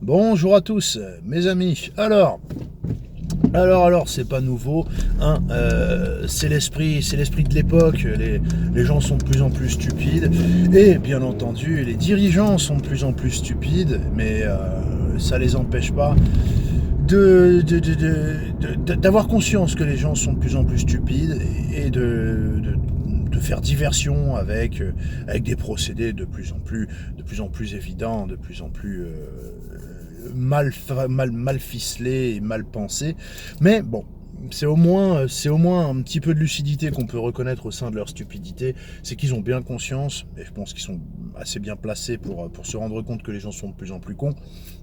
Bonjour à tous, mes amis. Alors, c'est pas nouveau, hein, c'est l'esprit de l'époque. Les gens sont de plus en plus stupides, et bien entendu, les dirigeants sont de plus en plus stupides, mais ça les empêche pas d'avoir conscience que les gens sont de plus en plus stupides et de faire diversion avec des procédés de plus en plus évidents, de plus en plus mal ficelés et mal pensés. Mais bon, c'est au moins un petit peu de lucidité qu'on peut reconnaître au sein de leur stupidité. C'est qu'ils ont bien conscience, et je pense qu'ils sont assez bien placés pour se rendre compte que les gens sont de plus en plus cons,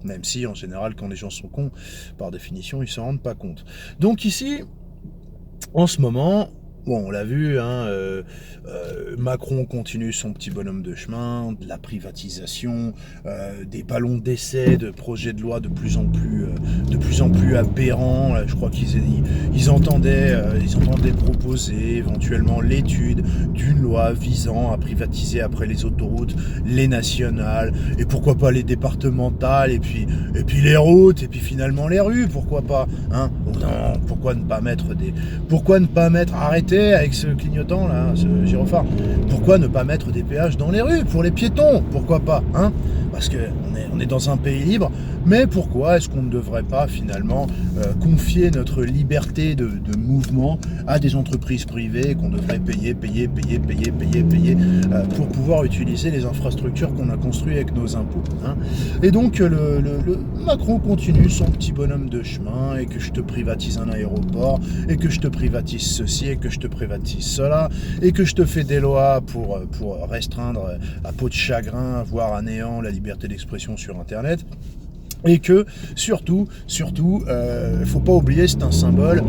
même si en général quand les gens sont cons, par définition, ils s'en rendent pas compte. Donc ici, en ce moment, bon, on l'a vu, hein, Macron continue son petit bonhomme de chemin, de la privatisation, des ballons d'essai, de projets de loi de plus en plus aberrants. Là, je crois ils entendaient proposer éventuellement l'étude d'une loi visant à privatiser après les autoroutes, les nationales, et pourquoi pas les départementales, et puis les routes, et puis finalement les rues, pourquoi pas, hein. Oh non, pourquoi ne pas mettre, arrêtez avec ce clignotant là, ce gyrophare, pourquoi ne pas mettre des péages dans les rues pour les piétons, pourquoi pas, hein, parce que on est dans un pays libre, mais pourquoi est-ce qu'on ne devrait pas finalement confier notre liberté de mouvement à des entreprises privées qu'on devrait payer pour pouvoir utiliser les infrastructures qu'on a construites avec nos impôts, hein. Et donc le Macron continue son petit bonhomme de chemin, et que je te privatise un aéroport, et que je te privatise ceci, et que je te privatise cela, et que je te fais des lois pour restreindre à peau de chagrin, voire à néant, la liberté d'expression sur Internet. Et que, surtout, faut pas oublier, c'est un symbole,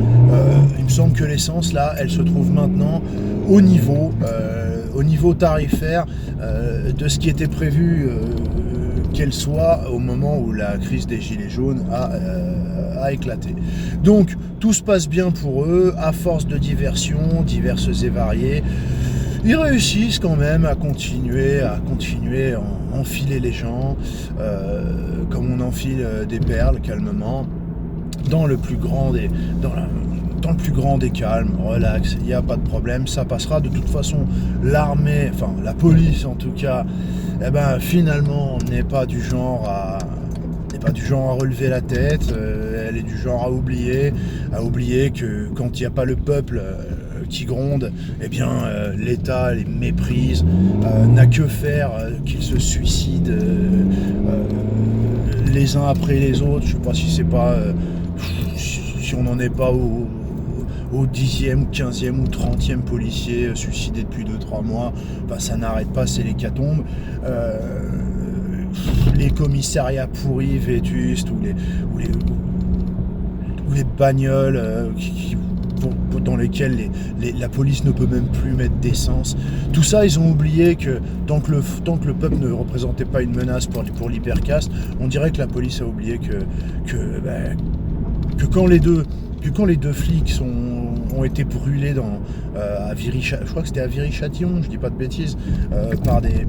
il me semble que l'essence, là, elle se trouve maintenant au niveau tarifaire de ce qui était prévu qu'elle soit au moment où la crise des Gilets jaunes a éclaté. Donc, tout se passe bien pour eux, à force de diversions diverses et variées. Ils réussissent quand même à continuer à enfiler les gens, comme on enfile des perles calmement, dans le plus grand des calmes, relax, il n'y a pas de problème, ça passera. De toute façon, l'armée, enfin la police en tout cas, finalement n'est pas du genre à relever la tête, elle est du genre à oublier que quand il n'y a pas le peuple qui gronde, l'État les méprise, n'a que faire qu'ils se suicident les uns après les autres. Je sais pas si c'est pas si on n'en est pas au 10e ou 15e ou 30e policier suicidé depuis 2-3 mois, ça n'arrête pas, c'est l'hécatombe. Les commissariats pourris, vétustes, ou les bagnoles dans lesquelles la police ne peut même plus mettre d'essence. Tout ça, ils ont oublié que tant que le peuple ne représentait pas une menace pour l'hypercaste, on dirait que la police a oublié que quand les deux flics ont été brûlés à je crois que c'était à Viry-Châtillon, je dis pas de bêtises, par des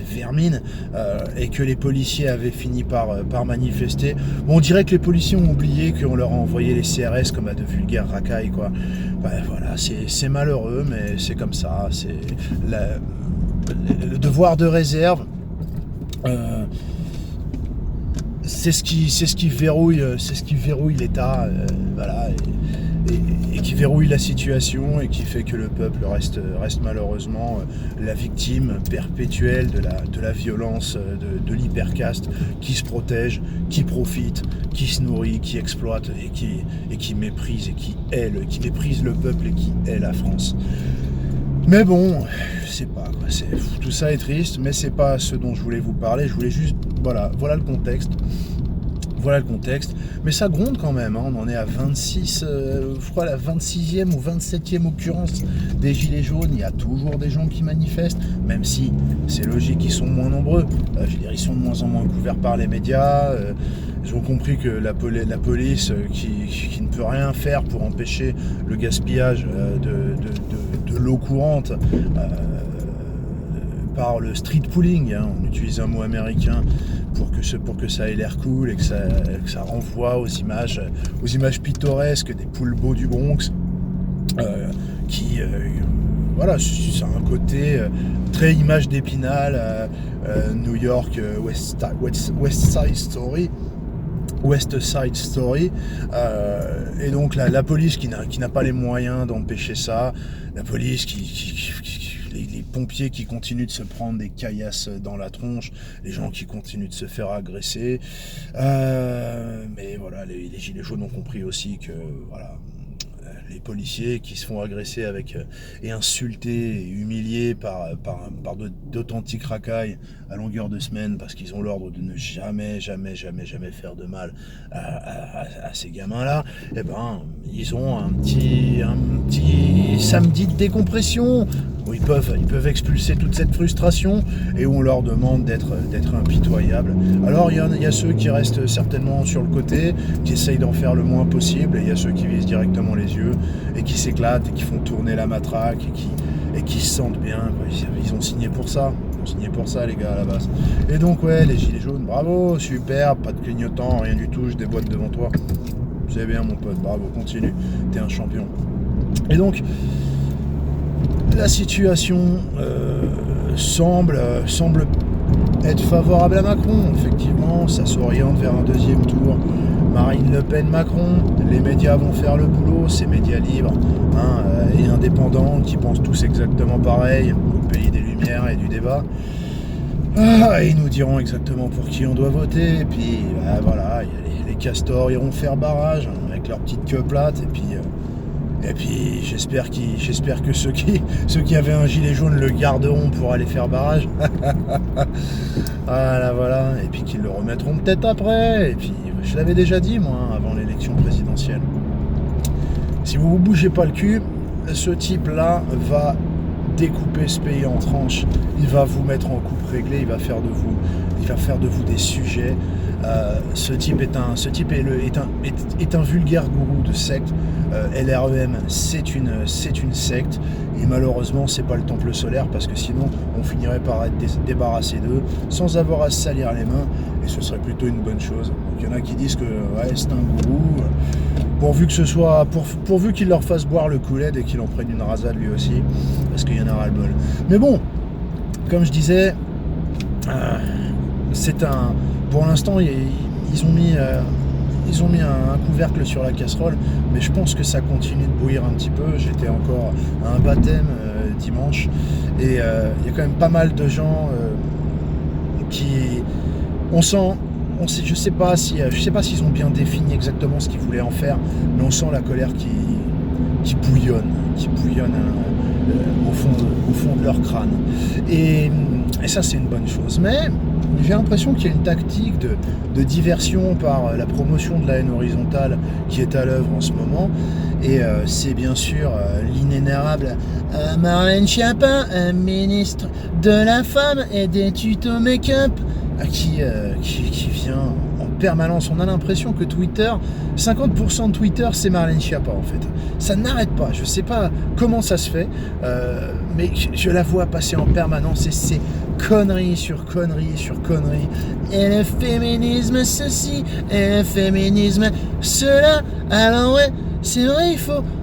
vermines, et que les policiers avaient fini par manifester. Bon, on dirait que les policiers ont oublié qu'on leur a envoyé les CRS comme à de vulgaires racailles, quoi. Voilà, c'est malheureux, mais c'est comme ça. C'est le devoir de réserve. C'est ce qui verrouille l'État, voilà, et qui verrouille la situation, et qui fait que le peuple reste malheureusement la victime perpétuelle de la violence de l'hypercaste, qui se protège, qui profite, qui se nourrit, qui exploite, et qui méprise méprise le peuple, et qui hait la France. Mais bon, je sais pas, quoi. Tout ça est triste, mais c'est pas ce dont je voulais vous parler. Je voulais juste, voilà le contexte. Voilà le contexte. Mais ça gronde quand même, hein. On en est à 26, je crois la 26e ou 27e occurrence des Gilets jaunes. Il y a toujours des gens qui manifestent, même si c'est logique, ils sont moins nombreux. Ils sont de moins en moins couverts par les médias. Ils ont compris que la police, qui ne peut rien faire pour empêcher le gaspillage de l'eau courante, par le street pulling, hein. On utilise un mot américain pour que ça ait l'air cool et que ça renvoie aux images pittoresques des poulbeaux du Bronx, voilà, ça a un côté très image d'Épinal, New York, West Side Story, et donc la police qui n'a pas les moyens d'empêcher ça, la police les pompiers qui continuent de se prendre des caillasses dans la tronche, les gens qui continuent de se faire agresser, mais voilà, les gilets jaunes ont compris aussi que voilà, les policiers qui se font agresser et insulter et humilier par d'authentiques racailles à longueur de semaine parce qu'ils ont l'ordre de ne jamais faire de mal à ces gamins-là, eh ben, ils ont un petit samedi de décompression où ils peuvent expulser toute cette frustration et où on leur demande d'être impitoyables. Alors il y a ceux qui restent certainement sur le côté, qui essayent d'en faire le moins possible, et il y a ceux qui visent directement les yeux et qui s'éclatent et qui font tourner la matraque et qui se sentent bien. Ils ont signé pour ça. Les gars, à la base. Et donc, ouais, les gilets jaunes, bravo, super, pas de clignotant, rien du tout, je déboîte devant toi. C'est bien, mon pote, bravo, continue, t'es un champion. Et donc, la situation semble être favorable à Macron. Effectivement, ça s'oriente vers un deuxième tour. Marine Le Pen, Macron, les médias vont faire le boulot, ces médias libres et indépendants qui pensent tous exactement pareil, au pays des Lumières et du débat. Ils nous diront exactement pour qui on doit voter, et puis voilà, les castors iront faire barrage avec leur petite queue plate, et puis j'espère que ceux qui avaient un gilet jaune le garderont pour aller faire barrage. Voilà, et puis qu'ils le remettront peut-être après, et puis je l'avais déjà dit moi avant l'élection présidentielle. Si vous bougez pas le cul, ce type-là va découper ce pays en tranches, il va vous mettre en coupe réglée, il va faire de vous des sujets. Ce type est un vulgaire gourou de secte. LREM, c'est une secte, et malheureusement c'est pas le temple solaire, parce que sinon on finirait par être débarrassé d'eux sans avoir à se salir les mains, et ce serait plutôt une bonne chose. Donc il y en a qui disent que ouais, c'est un gourou, pourvu qu'il leur fasse boire le Kool-Aid et qu'il en prenne une rasade lui aussi, parce qu'il y en a ras-le-bol. Mais bon, comme je disais, pour l'instant ils ont mis un couvercle sur la casserole, mais je pense que ça continue de bouillir un petit peu. J'étais encore à un baptême dimanche, et il y a quand même pas mal de gens je sais pas s'ils ont bien défini exactement ce qu'ils voulaient en faire, mais on sent la colère qui bouillonne au fond de leur crâne. Et ça, c'est une bonne chose. Mais j'ai l'impression qu'il y a une tactique de diversion par la promotion de la haine horizontale qui est à l'œuvre en ce moment. Et c'est bien sûr l'inénérable Marlène Schiappa, ministre de la femme et des tutos make-up, qui vient en permanence. On a l'impression que Twitter, 50% de Twitter, c'est Marlène Schiappa en fait. Ça n'arrête pas. Je sais pas comment ça se fait, mais je la vois passer en permanence, et c'est conneries sur conneries sur conneries. Et le féminisme ceci, et le féminisme cela. Alors ouais, c'est vrai,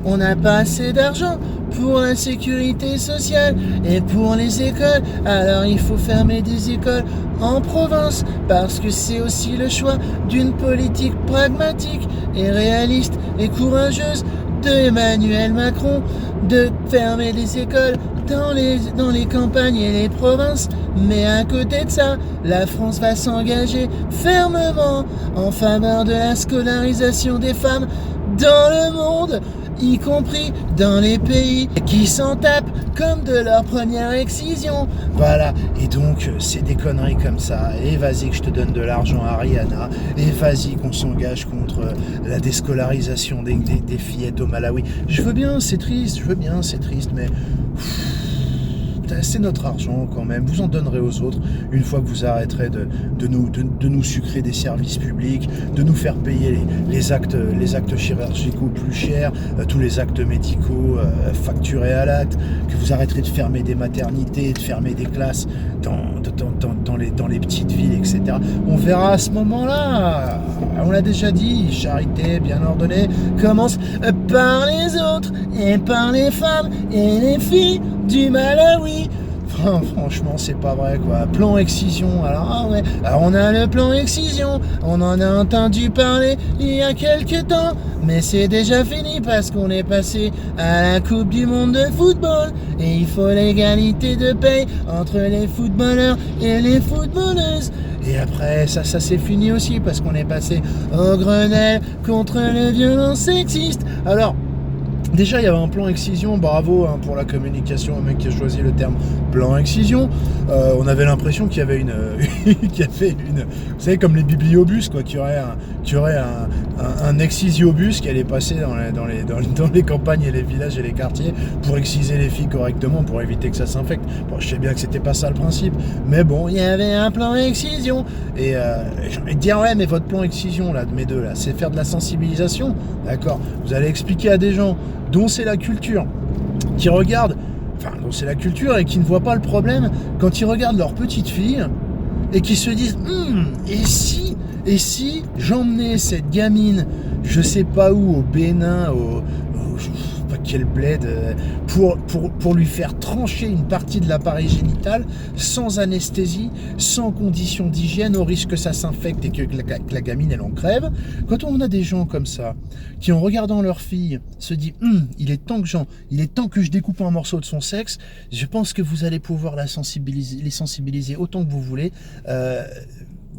on n'a pas assez d'argent pour la sécurité sociale et pour les écoles. Alors il faut fermer des écoles en province, parce que c'est aussi le choix d'une politique pragmatique et réaliste et courageuse de Emmanuel Macron, de fermer des écoles dans les campagnes et les provinces. Mais à côté de ça, la France va s'engager fermement en faveur de la scolarisation des femmes dans le monde, y compris dans les pays qui s'en tapent comme de leur première excision. Voilà, et donc c'est des conneries comme ça. Et vas-y que je te donne de l'argent à Rihanna, et vas-y qu'on s'engage contre la déscolarisation des fillettes au Malawi. Je veux bien, c'est triste, mais c'est notre argent quand même, vous en donnerez aux autres une fois que vous arrêterez de nous sucrer des services publics, de nous faire payer les actes chirurgicaux plus chers, tous les actes médicaux facturés à l'acte, que vous arrêterez de fermer des maternités, de fermer des classes dans les petites villes, etc. On verra à ce moment-là. On l'a déjà dit, charité bien ordonnée commence par les autres et par les femmes et les filles du Malawi. Franchement, c'est pas vrai, quoi. Plan excision, alors on a le plan excision, on en a entendu parler il y a quelques temps, mais c'est déjà fini parce qu'on est passé à la Coupe du Monde de football et il faut l'égalité de paye entre les footballeurs et les footballeuses. Et après, ça c'est fini aussi parce qu'on est passé au Grenelle contre les violences sexistes. Alors, déjà, il y avait un plan excision, bravo pour la communication, un mec qui a choisi le terme plan excision. On avait l'impression qu'il y avait vous savez, comme les bibliobus, quoi, qu'il y aurait un excisiobus qui allait passer dans les campagnes et les villages et les quartiers pour exciser les filles correctement, pour éviter que ça s'infecte. Bon, je sais bien que c'était pas ça le principe, mais bon, il y avait un plan excision. Et j'ai envie de dire, ouais, mais votre plan excision, là, de mes deux, là, c'est faire de la sensibilisation, d'accord? Vous allez expliquer à des gens dont c'est la culture, qui regardent, dont c'est la culture et qui ne voient pas le problème quand ils regardent leur petite fille et qui se disent et si j'emmenais cette gamine, je sais pas où, au Bénin, je sais pas quel bled, pour lui faire trancher une partie de l'appareil génital sans anesthésie, sans conditions d'hygiène, au risque que ça s'infecte et que la gamine elle en crève. Quand on a des gens comme ça qui, en regardant leur fille, se disent il est temps que je découpe un morceau de son sexe, je pense que vous allez pouvoir les sensibiliser autant que vous voulez.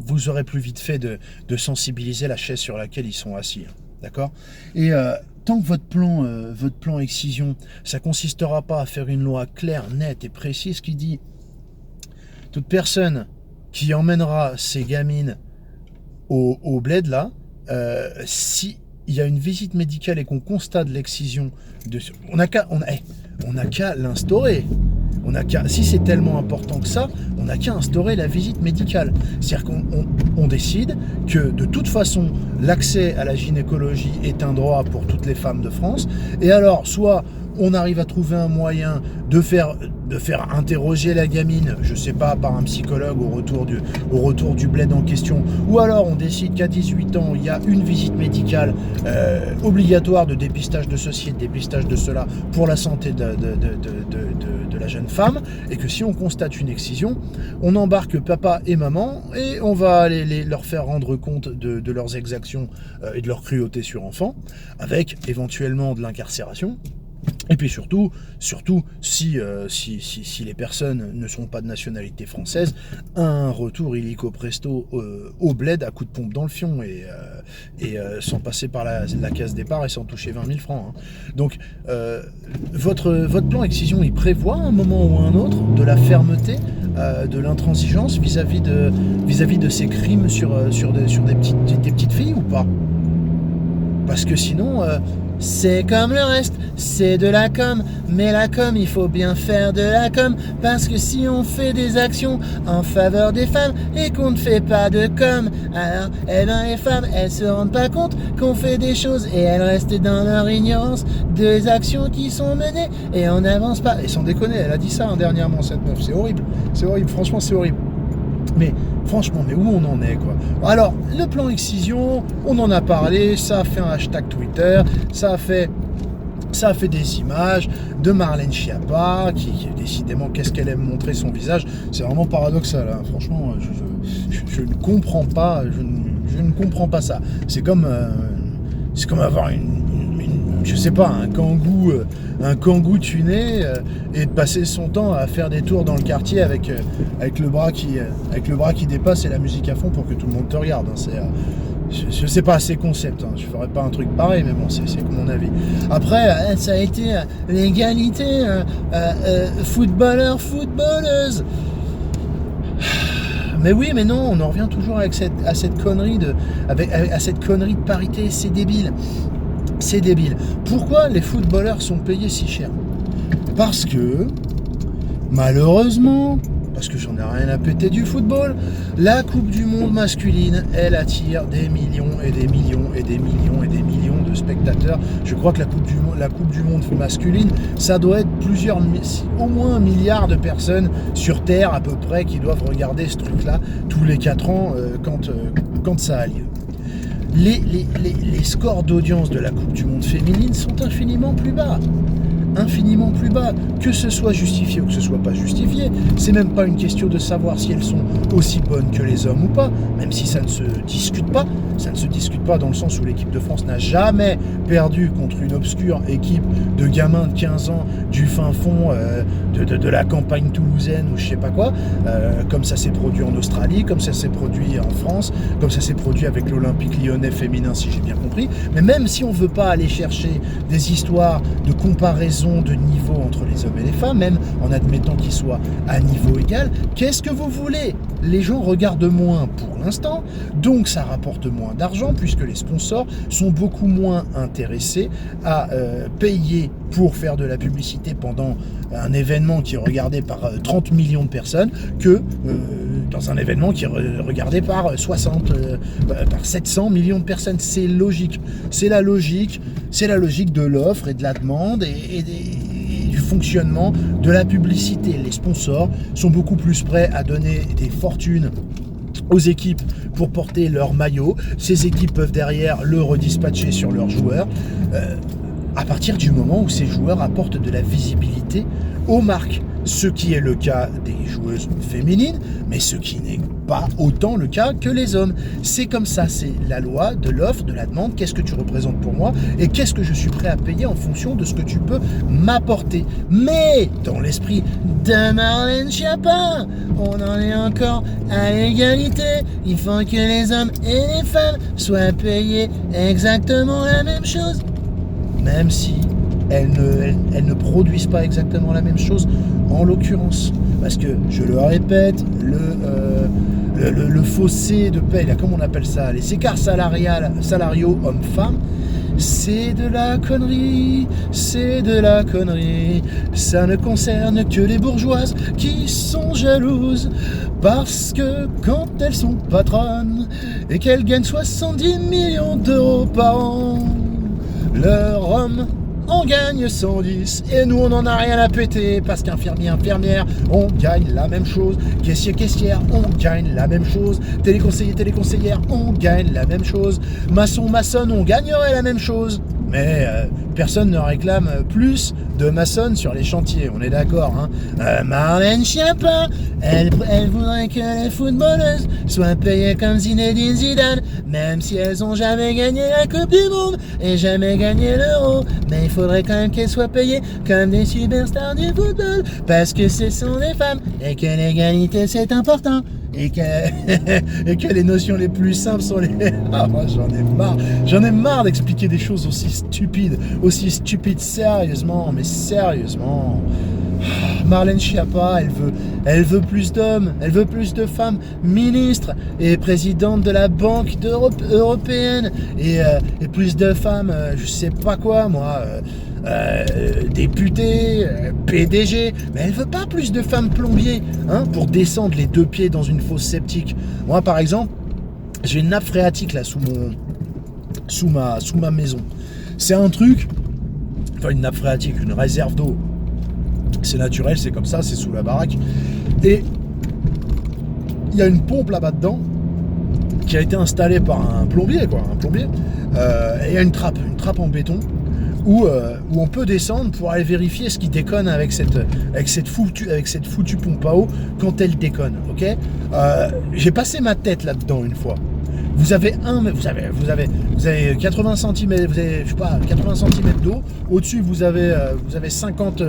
Vous aurez plus vite fait de sensibiliser la chaise sur laquelle ils sont assis, d'accord? Et tant que votre plan excision, ça consistera pas à faire une loi claire, nette et précise qui dit toute personne qui emmènera ses gamines au bled là, si il y a une visite médicale et qu'on constate l'excision, on n'a qu'à l'instaurer. Si c'est tellement important que ça, on n'a qu'à instaurer la visite médicale. C'est-à-dire qu'on décide que de toute façon, l'accès à la gynécologie est un droit pour toutes les femmes de France. Et alors, soit on arrive à trouver un moyen de faire interroger la gamine, je sais pas, par un psychologue au retour du bled en question, ou alors on décide qu'à 18 ans, il y a une visite médicale obligatoire de dépistage de ceci et de dépistage de cela pour la santé de la jeune femme, et que si on constate une excision, on embarque papa et maman et on va aller leur faire rendre compte de leurs exactions et de leur cruauté sur enfants, avec éventuellement de l'incarcération. Et puis surtout, si les personnes ne sont pas de nationalité française, un retour illico presto au bled à coup de pompe dans le fion et sans passer par la case départ et sans toucher 20 000 francs. Hein. Donc, votre plan excision, il prévoit à un moment ou à un autre de la fermeté, de l'intransigeance vis-à-vis de ces crimes sur des petites filles ou pas? Parce que sinon... c'est comme le reste, c'est de la com, mais la com, il faut bien faire de la com, parce que si on fait des actions en faveur des femmes et qu'on ne fait pas de com, alors, les femmes, elles se rendent pas compte qu'on fait des choses et elles restent dans leur ignorance des actions qui sont menées et on n'avance pas. Et sans déconner, elle a dit ça dernièrement, cette meuf, c'est horrible, franchement c'est horrible. Mais franchement, où on en est, quoi? Alors, le plan excision, on en a parlé, ça a fait un hashtag Twitter, ça a fait des images de Marlène Schiappa, qui décidément, qu'est-ce qu'elle aime montrer son visage, c'est vraiment paradoxal, hein. Franchement, je ne comprends pas, je ne comprends pas ça. C'est comme avoir je sais pas, un kangou tuné et de passer son temps à faire des tours dans le quartier avec le bras qui dépasse et la musique à fond pour que tout le monde te regarde. Hein. Je sais pas ces concepts, hein. Je ferais pas un truc pareil, mais bon, c'est mon avis. Après, ça a été l'égalité footballeur-footballeuse. Mais oui, mais non, on en revient toujours à cette connerie de parité, c'est débile. C'est débile. Pourquoi les footballeurs sont payés si cher? Parce que malheureusement, parce que j'en ai rien à péter du football, la Coupe du Monde masculine, elle attire des millions et des millions et des millions et des millions de spectateurs. Je crois que la Coupe du Monde masculine, ça doit être au moins 1 milliard de personnes sur Terre à peu près qui doivent regarder ce truc-là tous les 4 ans quand ça a lieu. Les scores d'audience de la Coupe du Monde féminine sont infiniment plus bas, que ce soit justifié ou que ce soit pas justifié. C'est même pas une question de savoir si elles sont aussi bonnes que les hommes ou pas, même si ça ne se discute pas. Ça ne se discute pas dans le sens où l'équipe de France n'a jamais perdu contre une obscure équipe de gamins de 15 ans du fin fond de la campagne toulousaine ou je sais pas quoi, comme ça s'est produit en Australie, comme ça s'est produit en France, comme ça s'est produit avec l'Olympique Lyonnais féminin si j'ai bien compris. Mais même si on veut pas aller chercher des histoires de comparaison de niveau entre les hommes et les femmes, même en admettant qu'ils soient à niveau égal, qu'est-ce que vous voulez? Les gens regardent moins pour l'instant, donc ça rapporte moins d'argent puisque les sponsors sont beaucoup moins intéressés à payer pour faire de la publicité pendant un événement qui est regardé par 30 millions de personnes que dans un événement qui est regardé par 700 millions de personnes. C'est logique. C'est la logique de l'offre et de la demande et du fonctionnement de la publicité. Les sponsors sont beaucoup plus prêts à donner des fortunes aux équipes pour porter leur maillot. Ces équipes peuvent derrière le redispatcher sur leurs joueurs à partir du moment où ces joueurs apportent de la visibilité aux marques. Ce qui est le cas des joueuses féminines, mais ce qui n'est pas autant le cas que les hommes. C'est comme ça, c'est la loi de l'offre, de la demande. Qu'est-ce que tu représentes pour moi et qu'est-ce que je suis prêt à payer en fonction de ce que tu peux m'apporter. Mais dans l'esprit de Marlène Schiappa, on en est encore à l'égalité. Il faut que les hommes et les femmes soient payés exactement la même chose. Même si elles ne produisent pas exactement la même chose en l'occurrence. Parce que, je le répète, le fossé de paie, là, comment on appelle ça, les écarts salariaux hommes-femmes, c'est de la connerie, ça ne concerne que les bourgeoises qui sont jalouses, parce que quand elles sont patronnes et qu'elles gagnent 70 millions d'euros par an, leur homme on gagne 110 et nous on en a rien à péter parce qu'infirmier, infirmière, on gagne la même chose, caissier, caissière, on gagne la même chose, téléconseiller, téléconseillère, on gagne la même chose, maçon, maçonne, on gagnerait la même chose. Mais personne ne réclame plus de maçonnes sur les chantiers, on est d'accord, hein. Marlène Schiappa, elle voudrait que les footballeuses soient payées comme Zinedine Zidane, même si elles ont jamais gagné la Coupe du Monde et jamais gagné l'Euro. Mais il faudrait quand même qu'elles soient payées comme des superstars du football, parce que ce sont des femmes et que l'égalité c'est important. Et que les notions les plus simples sont les... Ah, moi j'en ai marre d'expliquer des choses aussi stupides, sérieusement, mais sérieusement. Marlène Schiappa, elle veut plus d'hommes, elle veut plus de femmes ministres et présidentes de la Banque européenne et plus de femmes, je sais pas quoi moi, députés, PDG, mais elle veut pas plus de femmes plombiers, hein, pour descendre les 2 pieds dans une fosse septique. Moi par exemple, j'ai une nappe phréatique là sous ma maison. C'est un truc, enfin une nappe phréatique, une réserve d'eau. C'est naturel, c'est comme ça, c'est sous la baraque. Et il y a une pompe là-bas dedans qui a été installée par un plombier. Et il y a une trappe en béton où on peut descendre pour aller vérifier ce qui déconne avec cette foutue pompe à eau quand elle déconne. Ok, j'ai passé ma tête là-dedans une fois. Vous avez 80 cm, vous avez, je sais pas, 80 cm d'eau. Au-dessus, vous avez 50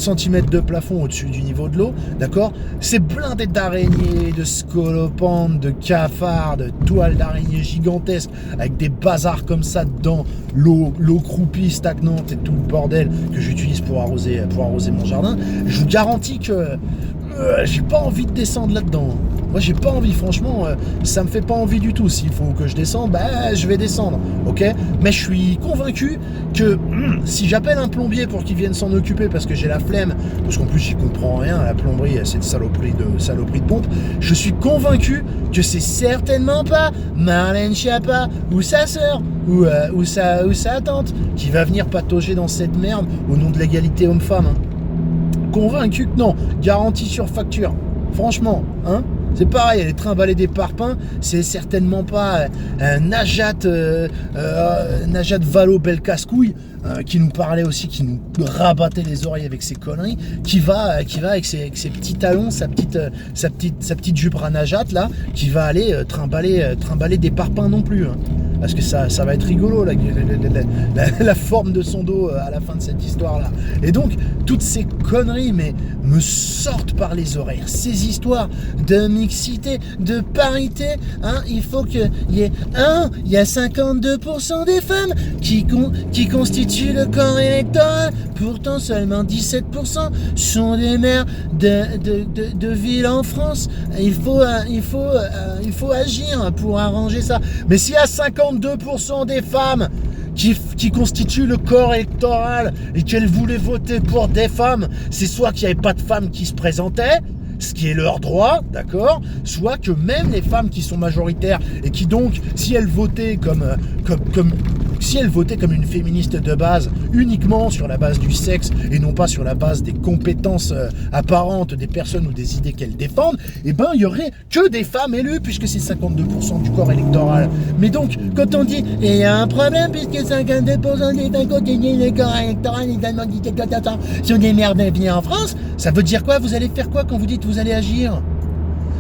cm de plafond au-dessus du niveau de l'eau. D'accord? C'est blindé d'araignées, de scolopendres, de cafards, de toiles d'araignées gigantesques avec des bazars comme ça dedans. L'eau croupie, stagnante et tout le bordel que j'utilise pour arroser mon jardin. Je vous garantis que j'ai pas envie de descendre là-dedans. Moi, j'ai pas envie, franchement, ça me fait pas envie du tout. S'il faut que je descende, bah, je vais descendre, ok? Mais je suis convaincu que si j'appelle un plombier pour qu'il vienne s'en occuper parce que j'ai la flemme, parce qu'en plus, j'y comprends rien, la plomberie, c'est de saloperie de pompe, je suis convaincu que c'est certainement pas Marlène Schiappa ou sa sœur ou sa tante qui va venir patauger dans cette merde au nom de l'égalité homme-femme. Hein. Convaincu que non, garantie sur facture. Franchement, hein? C'est pareil, elle est trimballée des parpaings, c'est certainement pas Najat Vallaud-Belkacem qui nous parlait aussi, qui nous rabattait les oreilles avec ses conneries, qui va avec ses petits talons, sa petite jupe à Najat là, qui va aller trimballer des parpaings non plus. Hein. Parce que ça va être rigolo la forme de son dos à la fin de cette histoire là. Et donc toutes ces conneries me sortent par les oreilles. Ces histoires de mixité, de parité, hein, il faut qu'il y ait il y a 52% des femmes qui constituent le corps électoral, pourtant seulement 17% sont des maires de villes en France. Il faut agir pour arranger ça. Mais s'il y a 52% des femmes qui constituent le corps électoral et qu'elles voulaient voter pour des femmes, c'est soit qu'il n'y avait pas de femmes qui se présentaient, ce qui est leur droit, d'accord, soit que même les femmes qui sont majoritaires et qui donc, si elles votaient comme une féministe de base, uniquement sur la base du sexe et non pas sur la base des compétences apparentes des personnes ou des idées qu'elles défendent, eh ben il y aurait que des femmes élues puisque c'est 52% du corps électoral. Mais donc, quand on dit il y a un problème puisque 52% des femmes constituent le corps électoral sont des merdes bien en France, ça veut dire quoi? Vous allez faire quoi quand vous dites vous allez agir?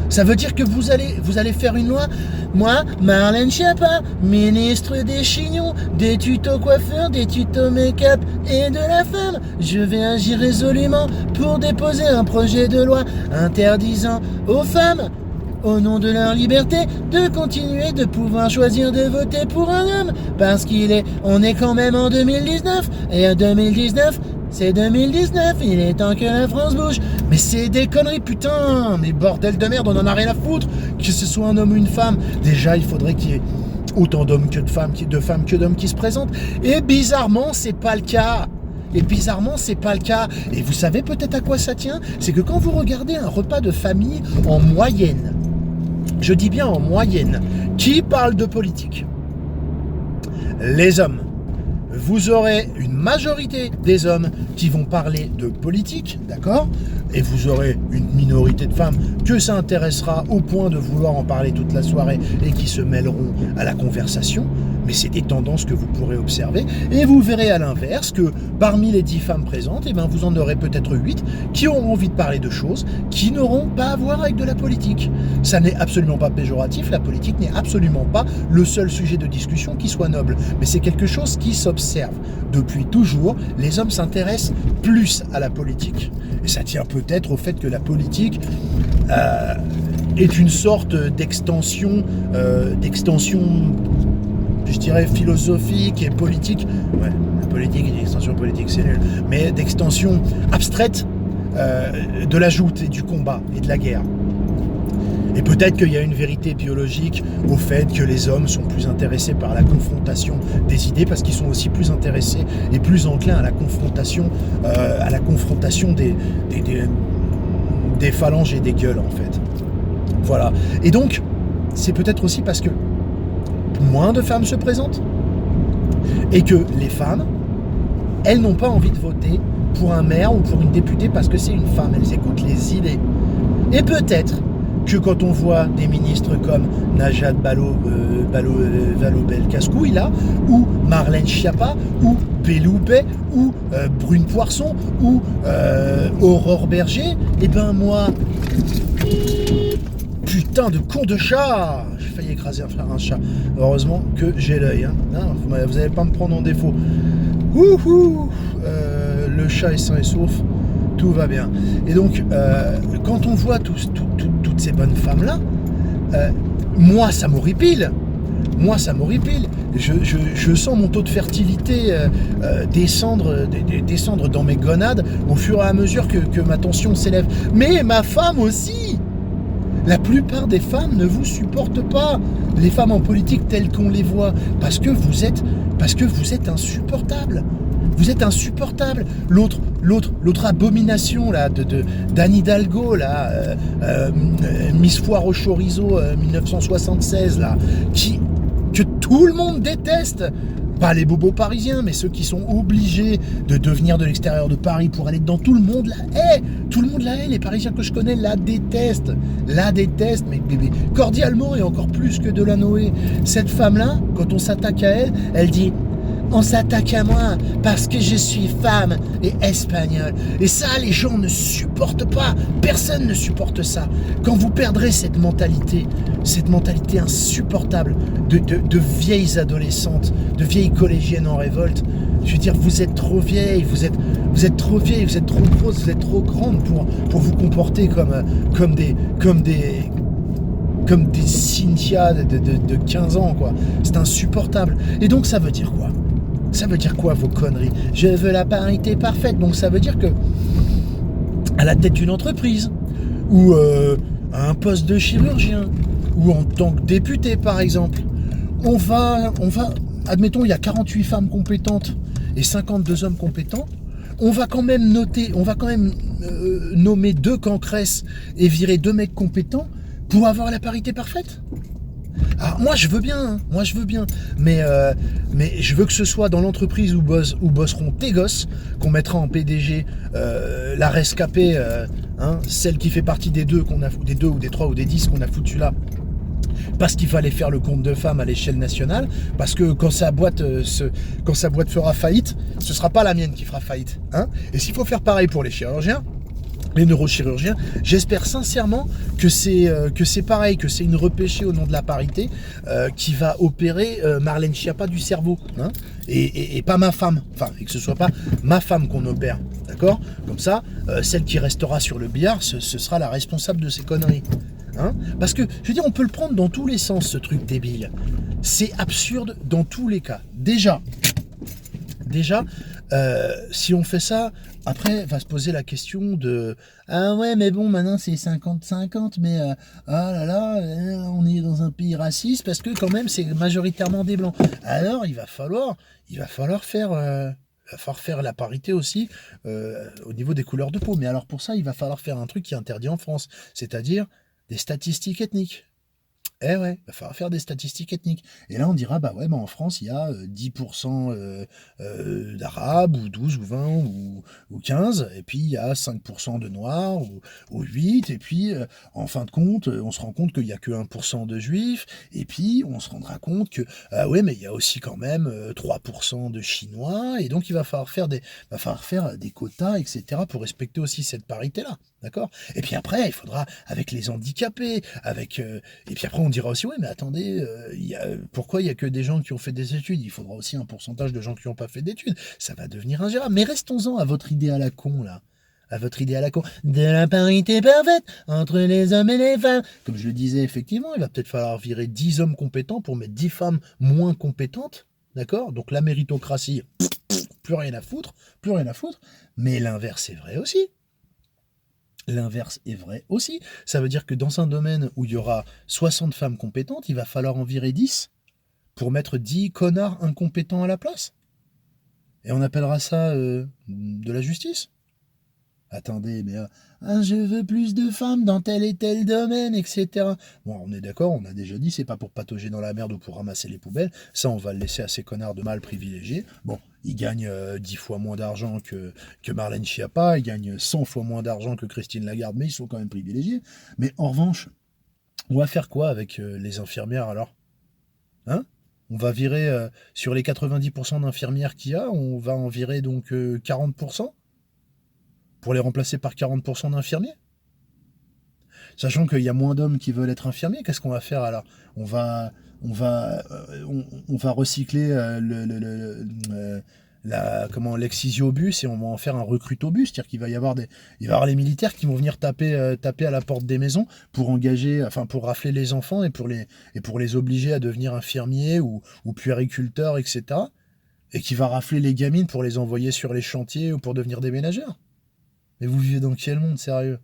Ça veut dire que vous allez faire une loi. Moi, Marlène Schiappa, ministre des chignons, des tutos coiffeurs, des tutos make-up et de la femme, je vais agir résolument pour déposer un projet de loi interdisant aux femmes, au nom de leur liberté, de continuer de pouvoir choisir de voter pour un homme. Parce on est quand même en 2019, et en 2019, c'est 2019, il est temps que la France bouge. Mais c'est des conneries, putain. Mais bordel de merde, on en a rien à foutre. Que ce soit un homme ou une femme. Déjà, il faudrait qu'il y ait autant d'hommes que de femmes que d'hommes qui se présentent. Et bizarrement, c'est pas le cas. Et vous savez peut-être à quoi ça tient? C'est que quand vous regardez un repas de famille en moyenne, je dis bien en moyenne, qui parle de politique? Les hommes. Vous aurez une majorité des hommes qui vont parler de politique, d'accord? Et vous aurez une minorité de femmes que ça intéressera au point de vouloir en parler toute la soirée et qui se mêleront à la conversation. Mais c'est des tendances que vous pourrez observer. Et vous verrez à l'inverse que parmi les 10 femmes présentes, eh ben vous en aurez peut-être 8 qui auront envie de parler de choses qui n'auront pas à voir avec de la politique. Ça n'est absolument pas péjoratif, la politique n'est absolument pas le seul sujet de discussion qui soit noble. Mais c'est quelque chose qui s'observe. Depuis toujours, les hommes s'intéressent plus à la politique. Et ça tient peut-être au fait que la politique est une sorte d'extension, je dirais philosophique et politique. Ouais, la politique et l'extension politique, c'est nul. Mais d'extension abstraite de la joute et du combat et de la guerre. Et peut-être qu'il y a une vérité biologique au fait que les hommes sont plus intéressés par la confrontation des idées parce qu'ils sont aussi plus intéressés et plus enclins à la confrontation des phalanges et des gueules en fait. Voilà. Et donc, c'est peut-être aussi parce que moins de femmes se présentent et que les femmes, elles n'ont pas envie de voter pour un maire ou pour une députée parce que c'est une femme. Elles écoutent les idées. Et peut-être que quand on voit des ministres comme Najat Vallaud-Belkacem là, ou Marlène Schiappa, ou Belloubet, ou Brune Poisson, ou Aurore Berger, et ben moi, putain de con de chat, j'ai failli écraser un chat. Heureusement que j'ai l'œil, hein. Vous n'allez pas me prendre en défaut. Le chat est sain et sauf. Tout va bien. Et donc, quand on voit toutes ces bonnes femmes-là, moi, ça m'horripile. Je sens mon taux de fertilité descendre dans mes gonades au fur et à mesure que ma tension s'élève. Mais ma femme aussi. La plupart des femmes ne vous supportent pas. Les femmes en politique telles qu'on les voit. Parce que vous êtes insupportable. Vous êtes insupportable. L'autre abomination là, d'Anne Hidalgo, là, Miss Foire au Chorizo 1976, là, que tout le monde déteste. Pas les bobos parisiens, mais ceux qui sont obligés de venir de l'extérieur de Paris pour aller dedans. Tout le monde la hait. Tout le monde la hait. Les Parisiens que je connais la détestent. Mais cordialement et encore plus que Delanoë. Cette femme-là, quand on s'attaque à elle, elle dit... On s'attaque à moi parce que je suis femme et espagnole. Et ça, les gens ne supportent pas. Personne ne supporte ça. Quand vous perdrez cette mentalité insupportable de vieilles adolescentes, de vieilles collégiennes en révolte, je veux dire, vous êtes trop vieilles, vous êtes trop vieilles, vous êtes trop grosses, vous êtes trop grandes pour vous comporter comme des Cynthia de 15 ans, quoi. C'est insupportable. Et donc, ça veut dire quoi ? Ça veut dire quoi, vos conneries ? Je veux la parité parfaite. Donc, ça veut dire que, à la tête d'une entreprise, ou à un poste de chirurgien, ou en tant que député, par exemple, on va, admettons, il y a 48 femmes compétentes et 52 hommes compétents, on va quand même nommer 2 cancresses et virer 2 mecs compétents pour avoir la parité parfaite. Alors moi je veux bien, mais je veux que ce soit dans l'entreprise où bosseront tes gosses, qu'on mettra en PDG la rescapée, celle qui fait partie des 2 des 2 ou des 3 ou des 10 qu'on a foutu là, parce qu'il fallait faire le compte de femmes à l'échelle nationale, parce que quand sa boîte fera faillite, ce sera pas la mienne qui fera faillite, Et s'il faut faire pareil pour les chirurgiens, les neurochirurgiens, j'espère sincèrement que c'est pareil, que c'est une repêchée au nom de la parité qui va opérer Marlène Schiappa du cerveau, et pas ma femme, et que ce soit pas ma femme qu'on opère, d'accord ? Comme ça, celle qui restera sur le billard, ce sera la responsable de ces conneries. Parce que, je veux dire, on peut le prendre dans tous les sens, ce truc débile. C'est absurde dans tous les cas. Déjà, si on fait ça, après va se poser la question de « Ah ouais, mais bon, maintenant c'est 50-50, mais ah là là, on est dans un pays raciste parce que quand même c'est majoritairement des blancs. » Alors il va falloir faire la parité aussi au niveau des couleurs de peau. Mais alors pour ça, il va falloir faire un truc qui est interdit en France, c'est-à-dire des statistiques ethniques. Eh ouais, il va falloir faire des statistiques ethniques. Et là, on dira, en France, il y a 10% d'Arabes, ou 12, ou 20, ou 15, et puis il y a 5% de Noirs, ou 8, et puis, en fin de compte, on se rend compte qu'il n'y a que 1% de Juifs, et puis on se rendra compte que, mais il y a aussi quand même 3% de Chinois, et donc il va falloir faire des quotas, etc., pour respecter aussi cette parité-là, d'accord ? Et puis après, il faudra, avec les handicapés, et puis après, on dira aussi, mais attendez, pourquoi il n'y a que des gens qui ont fait des études ? Il faudra aussi un pourcentage de gens qui n'ont pas fait d'études. Ça va devenir ingérable. Mais restons-en à votre idée à la con, là. De la parité parfaite entre les hommes et les femmes. Comme je le disais, effectivement, il va peut-être falloir virer 10 hommes compétents pour mettre 10 femmes moins compétentes. D'accord ? Donc la méritocratie, plus rien à foutre. Mais l'inverse est vrai aussi. Ça veut dire que dans un domaine où il y aura 60 femmes compétentes, il va falloir en virer 10 pour mettre 10 connards incompétents à la place. Et on appellera ça de la justice. Attendez, mais je veux plus de femmes dans tel et tel domaine, etc. Bon, on est d'accord, on a déjà dit, c'est pas pour patauger dans la merde ou pour ramasser les poubelles. Ça, on va le laisser à ces connards de mal privilégiés. Bon, ils gagnent 10 fois moins d'argent que Marlène Schiappa, ils gagnent 100 fois moins d'argent que Christine Lagarde, mais ils sont quand même privilégiés. Mais en revanche, on va faire quoi avec les infirmières alors ? On va virer, sur les 90% d'infirmières qu'il y a, on va en virer donc 40% pour les remplacer par 40% d'infirmiers. Sachant qu'il y a moins d'hommes qui veulent être infirmiers, qu'est-ce qu'on va faire alors ? On va recycler l'exisiobus et on va en faire un recrutobus, c'est-à-dire qu'il va y avoir les militaires qui vont venir taper à la porte des maisons pour pour rafler les enfants et pour les obliger à devenir infirmiers ou puériculteurs, etc. Et qui va rafler les gamines pour les envoyer sur les chantiers ou pour devenir des ménagères. Mais vous vivez dans quel monde, sérieux ?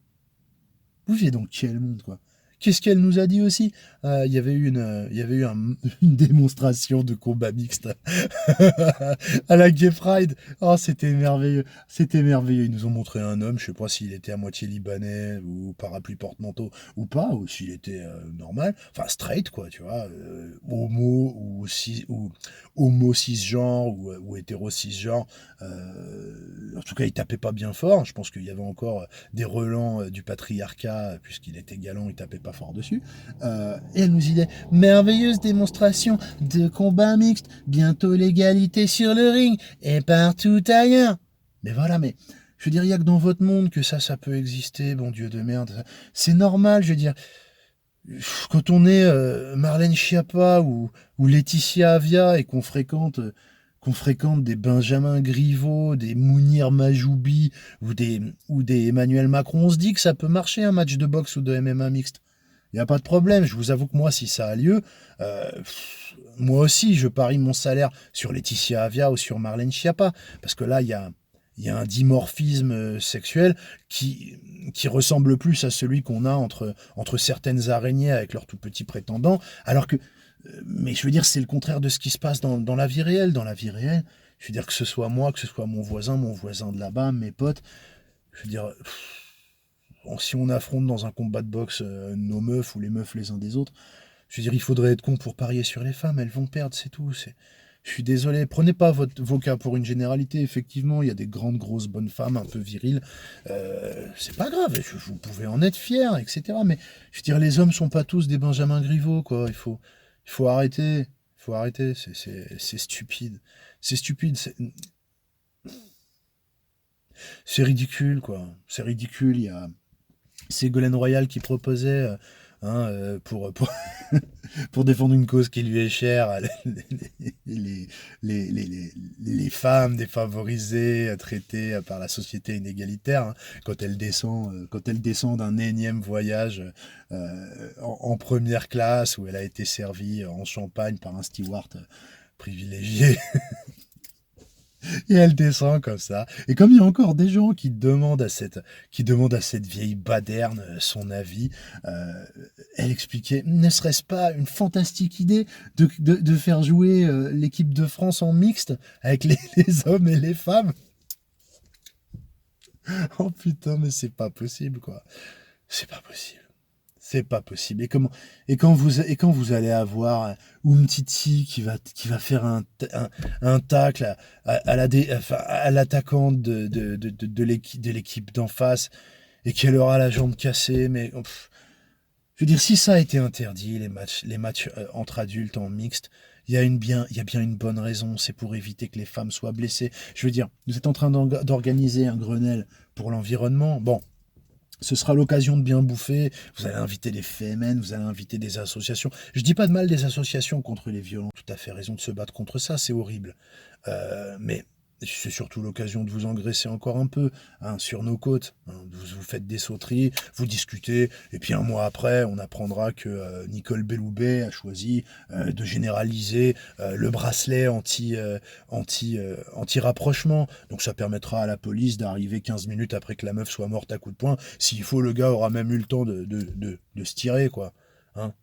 Vous vivez dans quel monde, quoi ? Qu'est-ce qu'elle nous a dit aussi? Il y avait eu une démonstration de combat mixte à la Gay Pride. Oh, c'était merveilleux. C'était merveilleux. Ils nous ont montré un homme, je sais pas s'il était à moitié libanais ou parapluie porte-manteau ou pas, ou s'il était normal. Enfin, straight, quoi, tu vois. Homo ou homo cisgenre ou hétéro cisgenre. En tout cas, il tapait pas bien fort. Je pense qu'il y avait encore des relents du patriarcat, puisqu'il était galant, il tapait pas fort dessus. Et elle nous disait, merveilleuse démonstration de combat mixte, bientôt l'égalité sur le ring et partout ailleurs. Mais voilà, mais je veux dire, il n'y a que dans votre monde que ça peut exister, bon Dieu de merde. C'est normal, je veux dire. Quand on est Marlène Schiappa ou Laetitia Avia et qu'on fréquente des Benjamin Griveaux, des Mounir Majoubi ou des Emmanuel Macron, on se dit que ça peut marcher un match de boxe ou de MMA mixte. Il n'y a pas de problème. Je vous avoue que moi, si ça a lieu, moi aussi, je parie mon salaire sur Laetitia Avia ou sur Marlène Schiappa. Parce que là, il y a un dimorphisme sexuel qui ressemble plus à celui qu'on a entre certaines araignées avec leurs tout petits prétendants. Alors que, mais je veux dire, c'est le contraire de ce qui se passe dans la vie réelle. Dans la vie réelle, je veux dire, que ce soit moi, que ce soit mon voisin de là-bas, mes potes, je veux dire, si on affronte dans un combat de boxe nos meufs ou les meufs les uns des autres, je veux dire, il faudrait être con pour parier sur les femmes, elles vont perdre, c'est tout. Je suis désolé, prenez pas vos cas pour une généralité. Effectivement, il y a des grandes, grosses, bonnes femmes, un peu viriles. C'est pas grave, vous pouvez en être fier, etc. Mais je veux dire, les hommes sont pas tous des Benjamin Griveaux, quoi. Il faut arrêter. Il faut arrêter, c'est stupide. C'est stupide, c'est ridicule, quoi. C'est ridicule, il y a Ségolène Royal qui proposait, pour défendre une cause qui lui est chère, les, les femmes défavorisées, traitées par la société inégalitaire, hein, quand elle descend d'un énième voyage en première classe où elle a été servie en champagne par un steward privilégié. Et elle descend comme ça. Et comme il y a encore des gens qui demandent à cette vieille baderne son avis, elle expliquait, ne serait-ce pas une fantastique idée de faire jouer l'équipe de France en mixte avec les hommes et les femmes? Oh putain, mais c'est pas possible, quoi. C'est pas possible. C'est pas possible. Et quand vous allez avoir Umtiti qui va faire un tacle enfin, à l'attaquant de l'équipe d'en face et qu'elle aura la jambe cassée, mais je veux dire, si ça a été interdit, les matchs entre adultes en mixte, il y a bien une bonne raison, c'est pour éviter que les femmes soient blessées. Je veux dire, vous êtes en train d'organiser un Grenelle pour l'environnement. Bon, ce sera l'occasion de bien bouffer. Vous allez inviter des fémènes, vous allez inviter des associations. Je dis pas de mal des associations contre les violences. Tout à fait raison de se battre contre ça, c'est horrible. Mais c'est surtout l'occasion de vous engraisser encore un peu sur nos côtes. Vous faites des sauteries, vous discutez, et puis un mois après, on apprendra que Nicole Belloubet a choisi de généraliser le bracelet anti-rapprochement. Donc ça permettra à la police d'arriver 15 minutes après que la meuf soit morte à coups de poing. S'il faut, le gars aura même eu le temps de se tirer, quoi. Hein.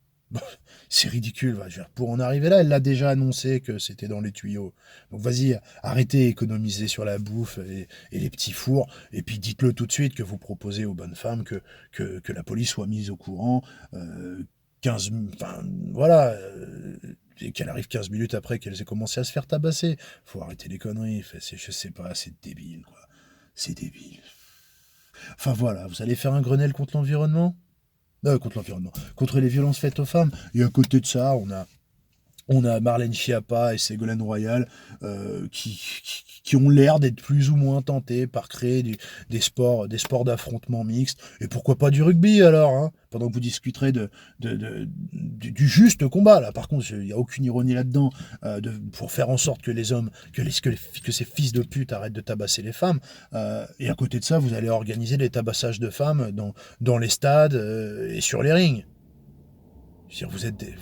C'est ridicule. Pour en arriver là, elle l'a déjà annoncé que c'était dans les tuyaux. Donc vas-y, arrêtez, économisez sur la bouffe et les petits fours, et puis dites-le tout de suite que vous proposez aux bonnes femmes que la police soit mise au courant. 15, enfin, voilà, et qu'elle arrive 15 minutes après qu'elle ait commencé à se faire tabasser. Faut arrêter les conneries. Je sais pas, c'est débile, quoi. C'est débile. Enfin voilà, vous allez faire un Grenelle contre l'environnement? Contre l'environnement, contre les violences faites aux femmes. Et à côté de ça, on a Marlène Schiappa et Ségolène Royal qui ont l'air d'être plus ou moins tentés par créer des sports d'affrontement mixtes. Et pourquoi pas du rugby alors, hein, pendant que vous discuterez du juste combat. Là, par contre, il n'y a aucune ironie là-dedans pour faire en sorte que les hommes, que ces fils de pute arrêtent de tabasser les femmes. Et à côté de ça, vous allez organiser des tabassages de femmes dans les stades et sur les rings. Je veux dire,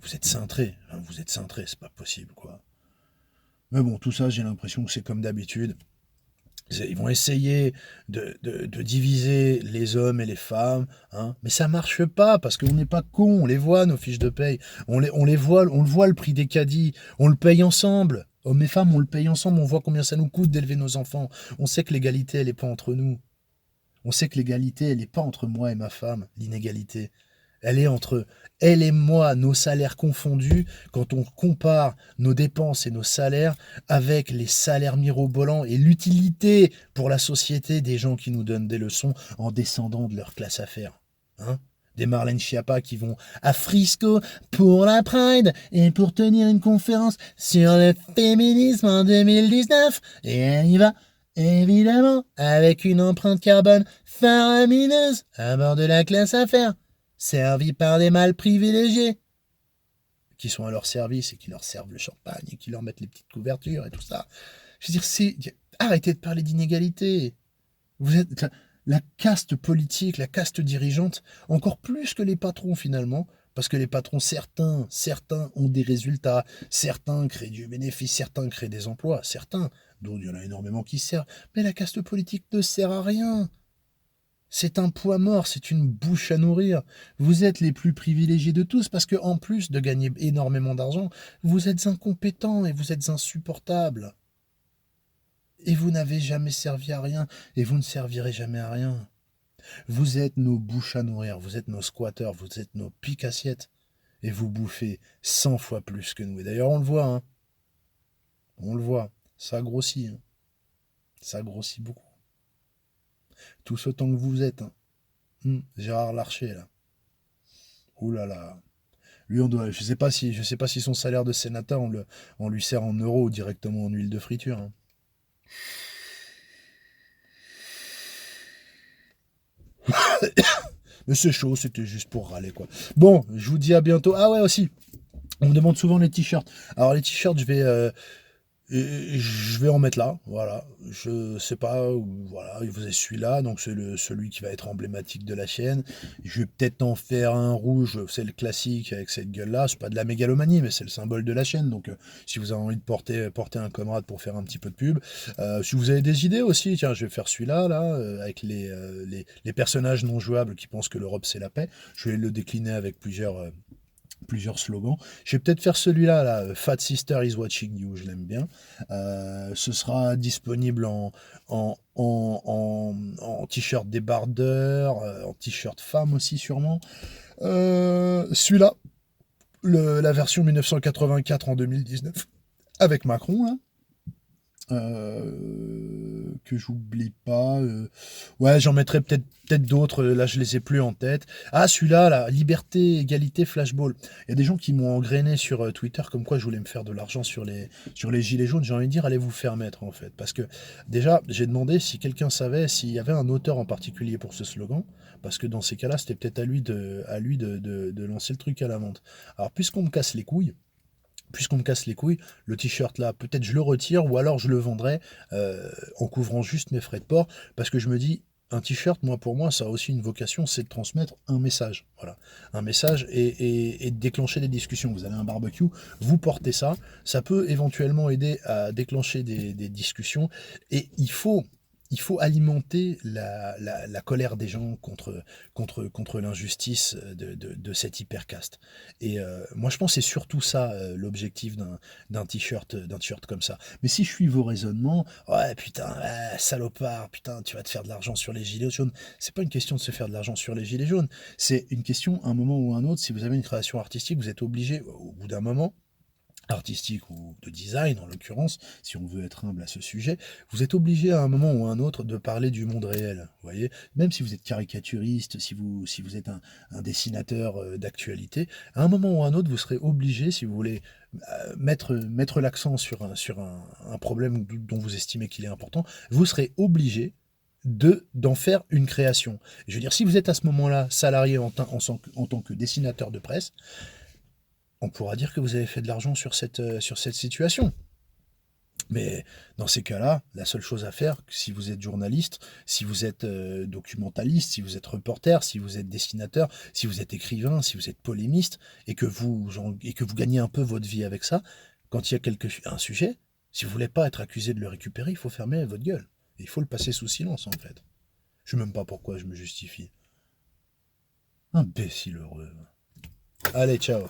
vous êtes cintrés, hein, vous êtes cintrés, c'est pas possible, quoi. Mais bon, tout ça, j'ai l'impression que c'est comme d'habitude. Ils vont essayer de diviser les hommes et les femmes, hein, mais ça marche pas parce qu'on n'est pas cons, on les voit nos fiches de paye, on les voit, on le voit le prix des caddies, on le paye ensemble. Hommes et femmes, on le paye ensemble, on voit combien ça nous coûte d'élever nos enfants. On sait que l'égalité, elle n'est pas entre nous. On sait que l'égalité, elle n'est pas entre moi et ma femme, l'inégalité. Elle est entre elle et moi, nos salaires confondus, quand on compare nos dépenses et nos salaires avec les salaires mirobolants et l'utilité pour la société des gens qui nous donnent des leçons en descendant de leur classe affaires. Hein, des Marlène Schiappa qui vont à Frisco pour la Pride et pour tenir une conférence sur le féminisme en 2019. Et elle y va, évidemment, avec une empreinte carbone faramineuse à bord de la classe affaires, servie par des mâles privilégiés qui sont à leur service et qui leur servent le champagne et qui leur mettent les petites couvertures et tout ça. Je veux dire, arrêtez de parler d'inégalité. Vous êtes la caste politique, la caste dirigeante, encore plus que les patrons finalement, parce que les patrons, certains ont des résultats, certains créent du bénéfice, certains créent des emplois, certains, dont il y en a énormément qui servent, mais la caste politique ne sert à rien. C'est un poids mort, c'est une bouche à nourrir. Vous êtes les plus privilégiés de tous parce que, en plus de gagner énormément d'argent, vous êtes incompétents et vous êtes insupportables. Et vous n'avez jamais servi à rien et vous ne servirez jamais à rien. Vous êtes nos bouches à nourrir, vous êtes nos squatteurs, vous êtes nos piques-assiettes. Et vous bouffez 100 fois plus que nous. Et d'ailleurs, on le voit, hein. On le voit. Ça grossit, hein. Ça grossit beaucoup. Tous autant que vous êtes, hein. Gérard Larcher, là. Ouh là là. Lui, je sais pas si son salaire de sénateur, on lui sert en euros ou directement en huile de friture, hein. Mais c'est chaud, c'était juste pour râler, quoi. Bon, je vous dis à bientôt. Ah ouais, aussi, on me demande souvent les t-shirts. Alors les t-shirts, je vais en mettre là, voilà. Je sais pas, voilà, vous avez celui-là, donc c'est celui qui va être emblématique de la chaîne. Je vais peut-être en faire un rouge, c'est le classique avec cette gueule-là. C'est pas de la mégalomanie, mais c'est le symbole de la chaîne. Donc si vous avez envie de porter un comrade pour faire un petit peu de pub, si vous avez des idées aussi, tiens, je vais faire celui-là, là, avec les personnages non jouables qui pensent que l'Europe c'est la paix. Je vais le décliner avec plusieurs slogans. Je vais peut-être faire celui-là, là, Fat Sister is watching you, je l'aime bien. Ce sera disponible en t-shirt débardeur, en t-shirt femme aussi sûrement. Celui-là, la version 1984 en 2019, avec Macron, là. Que j'oublie pas. Ouais, j'en mettrai peut-être d'autres. Là, je les ai plus en tête. Ah, celui-là, la liberté, égalité, flashball. Il y a des gens qui m'ont engrainé sur Twitter comme quoi je voulais me faire de l'argent sur les gilets jaunes. J'ai envie de dire, allez vous faire mettre en fait. Parce que déjà, j'ai demandé si quelqu'un savait s'il y avait un auteur en particulier pour ce slogan. Parce que dans ces cas-là, c'était peut-être à lui de lancer le truc à la vente. Alors, puisqu'on me casse les couilles, le t-shirt là, peut-être je le retire ou alors je le vendrai en couvrant juste mes frais de port parce que je me dis, un t-shirt, pour moi, ça a aussi une vocation, c'est de transmettre un message. Voilà. Un message et de déclencher des discussions. Vous allez à un barbecue, vous portez ça, ça peut éventuellement aider à déclencher des discussions et il faut alimenter la colère des gens contre l'injustice de cette hypercaste. Et moi, je pense que c'est surtout ça l'objectif d'un t-shirt comme ça. Mais si je suis vos raisonnements, ouais, putain, ouais, salopard, putain, tu vas te faire de l'argent sur les gilets jaunes. C'est pas une question de se faire de l'argent sur les gilets jaunes. C'est une question, un moment ou un autre, si vous avez une création artistique, vous êtes obligé, au bout d'un moment, artistique ou de design en l'occurrence, si on veut être humble à ce sujet, vous êtes obligé à un moment ou à un autre de parler du monde réel, vous voyez, même si vous êtes caricaturiste, si vous êtes un dessinateur d'actualité, à un moment ou à un autre, vous serez obligé, si vous voulez mettre l'accent sur un problème dont vous estimez qu'il est important, vous serez obligé d'en faire une création. Je veux dire, si vous êtes à ce moment-là salarié en tant que dessinateur de presse, on pourra dire que vous avez fait de l'argent sur cette situation. Mais dans ces cas-là, la seule chose à faire, si vous êtes journaliste, si vous êtes documentaliste, si vous êtes reporter, si vous êtes dessinateur, si vous êtes écrivain, si vous êtes polémiste, et que vous gagnez un peu votre vie avec ça, quand il y a un sujet, si vous voulez pas être accusé de le récupérer, il faut fermer votre gueule. Et il faut le passer sous silence, en fait. Je sais même pas pourquoi je me justifie. Imbécile heureux. Allez, ciao.